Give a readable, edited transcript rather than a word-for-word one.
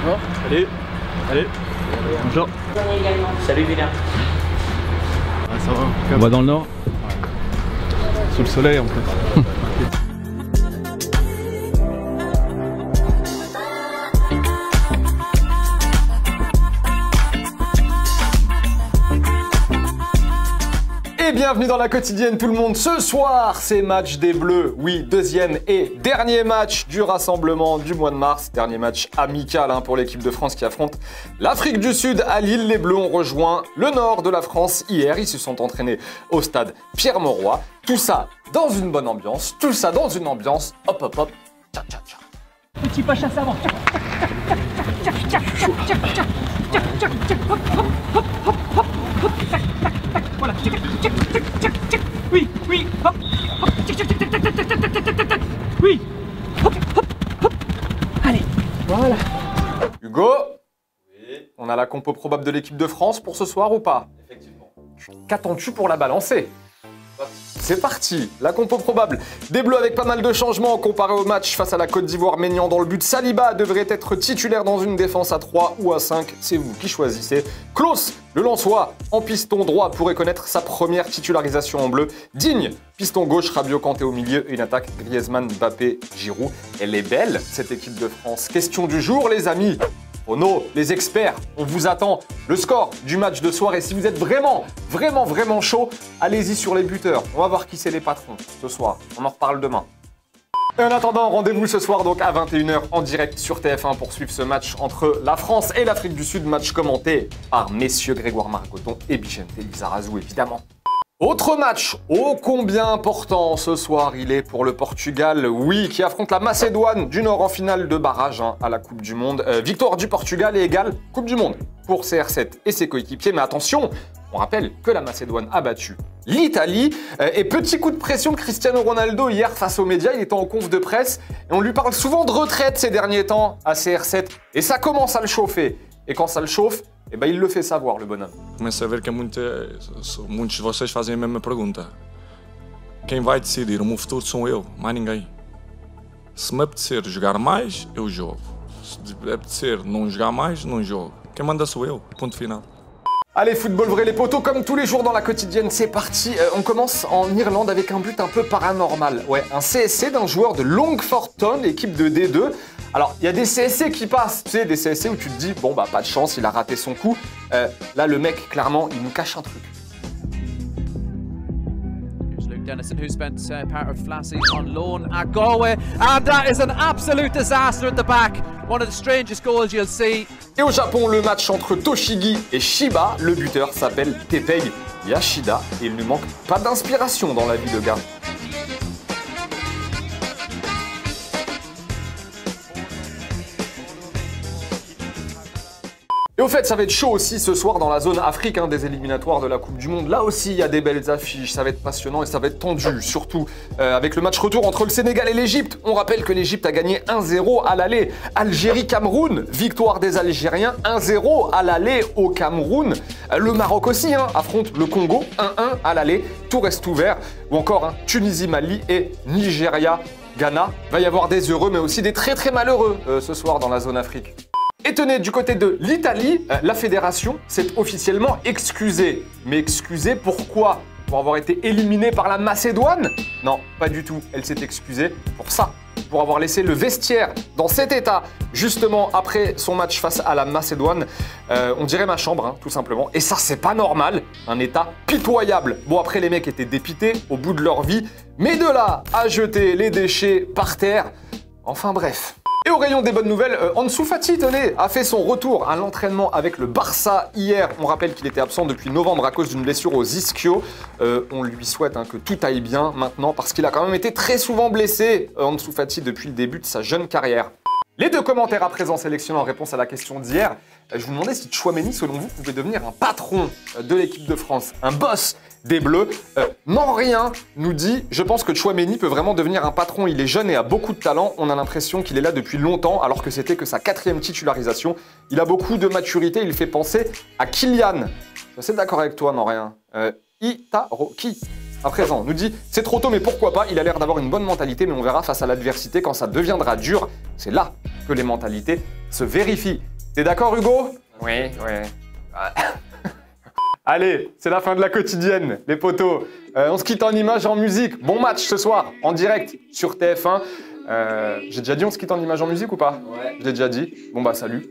Oh, allez, allez. Bonjour. Salut Vina. Ah, ça va. On va dans le nord. Sous le soleil en plus. Et bienvenue dans la quotidienne tout le monde. Ce soir, c'est match des Bleus. Oui, deuxième et dernier match du rassemblement du mois de mars. Dernier match amical pour l'équipe de France qui affronte l'Afrique du Sud à Lille. Les Bleus ont rejoint le nord de la France hier. Ils se sont entraînés au stade Pierre-Mauroy. Tout ça dans une bonne ambiance. Tout ça dans une ambiance hop hop hop. Tcha tcha tcha. Petit pas chasse avant. Voilà. Oui, oui, hop, hop, oui, hop, hop, hop. Allez, voilà. Hugo, oui. On a la compo probable de l'équipe de France pour ce soir ou pas? Effectivement. Qu'attends-tu pour la balancer? C'est parti, la compo probable. Des Bleus avec pas mal de changements comparé au match face à la Côte d'Ivoire. Maignan dans le but. Saliba devrait être titulaire dans une défense à 3 ou à 5. C'est vous qui choisissez. Klaus, le Lensois, en piston droit, pourrait connaître sa première titularisation en bleu. Digne, piston gauche, Rabiot, Kanté au milieu. Et une attaque Griezmann, Mbappé, Giroud. Elle est belle, cette équipe de France. Question du jour, les amis. Ono, les experts, on vous attend. Le score du match de soir. Et si vous êtes vraiment chaud, allez-y sur les buteurs. On va voir qui c'est les patrons ce soir. On en reparle demain. Et en attendant, rendez-vous ce soir donc à 21 h en direct sur TF1 pour suivre ce match entre la France et l'Afrique du Sud. Match commenté par messieurs Grégoire Margoton et Bichente Lizarazu évidemment. Autre match ô combien important ce soir, il est pour le Portugal, oui, qui affronte la Macédoine du Nord en finale de barrage à la Coupe du Monde. Victoire du Portugal est égale Coupe du Monde pour CR7 et ses coéquipiers. Mais attention, on rappelle que la Macédoine a battu l'Italie. Et petit coup de pression de Cristiano Ronaldo hier face aux médias, il était en conf de presse et on lui parle souvent de retraite ces derniers temps à CR7 et ça commence à le chauffer. Et quand ça le chauffe, eh ben, il le fait savoir, le bonhomme. Começo a ver que muitos de vocês fazem a mesma pergunta. Quem vai decidir o meu futuro sou eu, mais ninguém. Se me apetecer jogar mais, eu jogo. Se me apetecer não jogar mais, não jogo. Quem manda sou eu, ponto final. Allez, football vrai les potos, comme tous les jours dans la quotidienne, c'est parti. On commence en Irlande avec un but un peu paranormal. Ouais, un CSC d'un joueur de Longford Town, équipe de D2. Alors, il y a des CSC qui passent, tu sais, des CSC où tu te dis, bon bah pas de chance, il a raté son coup. Là, le mec, clairement, il nous cache un truc. Dennison, who spent part of Flassie on loan at Galway, and that is an absolute disaster at the back. One of the strangest goals you'll see. Et au Japon, le match entre Toshigi et Shiba, le buteur s'appelle Tepei Yashida et il ne manque pas d'inspiration dans la vie de gars. Et au fait, ça va être chaud aussi ce soir dans la zone Afrique des éliminatoires de la Coupe du Monde. Là aussi, il y a des belles affiches, ça va être passionnant et ça va être tendu, surtout avec le match retour entre le Sénégal et l'Égypte. On rappelle que l'Égypte a gagné 1-0 à l'aller. Algérie-Cameroun, victoire des Algériens 1-0 à l'aller au Cameroun. Le Maroc aussi affronte le Congo 1-1 à l'aller. Tout reste ouvert. Ou encore Tunisie-Mali et Nigeria-Ghana. Va y avoir des heureux mais aussi des très malheureux ce soir dans la zone Afrique. Et tenez, du côté de l'Italie, la fédération s'est officiellement excusée. Mais excusée pourquoi? Pour avoir été éliminée par la Macédoine? Non, pas du tout. Elle s'est excusée pour ça. Pour avoir laissé le vestiaire dans cet état, justement après son match face à la Macédoine. On dirait ma chambre, tout simplement. Et ça, c'est pas normal. Un état pitoyable. Bon, après, les mecs étaient dépités au bout de leur vie. Mais de là à jeter les déchets par terre, enfin bref. Et au rayon des bonnes nouvelles, Ansu Fati, tenez, a fait son retour à l'entraînement avec le Barça hier. On rappelle qu'il était absent depuis novembre à cause d'une blessure aux ischio. On lui souhaite que tout aille bien maintenant parce qu'il a quand même été très souvent blessé, Ansu Fati, depuis le début de sa jeune carrière. Les deux commentaires à présent sélectionnés en réponse à la question d'hier. Je vous demandais si Tchouaméni, selon vous, pouvait devenir un patron de l'équipe de France, un boss des Bleus. Non, rien nous dit, je pense que Tchouaméni peut vraiment devenir un patron. Il est jeune et a beaucoup de talent. On a l'impression qu'il est là depuis longtemps, alors que c'était que sa 4e titularisation. Il a beaucoup de maturité, il fait penser à Kylian. Je suis assez d'accord avec toi, non, rien. Itaro, qui à présent nous dit, c'est trop tôt, mais pourquoi pas? Il a l'air d'avoir une bonne mentalité, mais on verra face à l'adversité quand ça deviendra dur. C'est là que les mentalités se vérifient. T'es d'accord, Hugo? Oui, oui. Allez, c'est la fin de la quotidienne, les potos. On se quitte en images et en musique. Bon match ce soir, en direct sur TF1. J'ai déjà dit on se quitte en images en musique ou pas? Ouais. Je l'ai déjà dit. Bon bah salut.